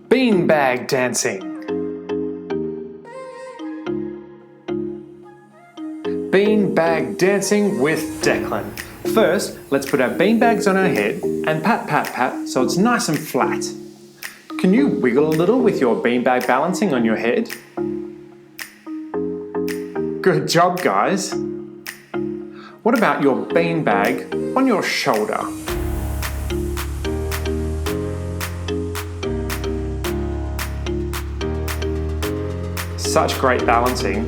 Beanbag dancing. Beanbag dancing with Declan. First, let's put our beanbags on our head and pat, pat, pat so it's nice and flat. Can you wiggle a little with your beanbag balancing on your head? Good job, guys. What about your beanbag on your shoulder? Such great balancing.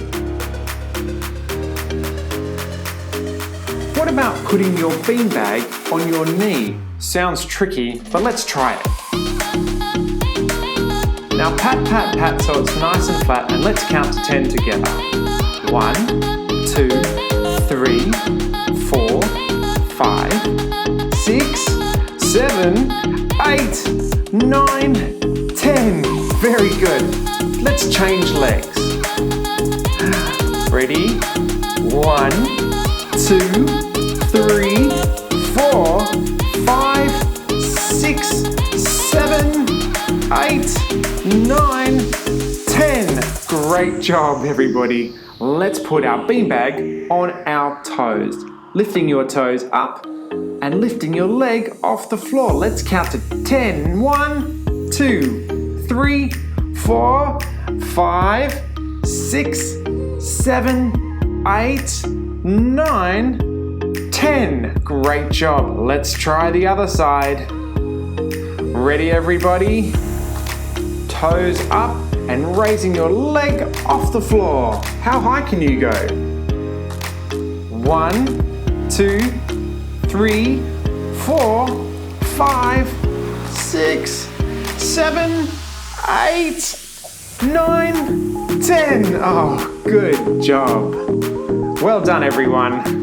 What about putting your beanbag on your knee? Sounds tricky, but let's try it. Now pat, pat, pat so it's nice and flat, and let's count to 10 together. 1, 2, 3, 4, 5, 6, 7, 8, 9, 10. Very good. Let's change legs. Ready? 1, 2, 3, 4, 5, 6, 7, 8, 9, 10. Great job, everybody. Let's put our beanbag on our toes. Lifting your toes up and lifting your leg off the floor. Let's count to 10. 1, 2, 3, 4, 5, 6, 7, 8, 9, 10. Great job. Let's try the other side. Ready, everybody? Toes up and raising your leg off the floor. How high can you go? 1, 2, 3, 4, 5, 6, 7, 8, 9, 10. Oh, good job. Well done, everyone.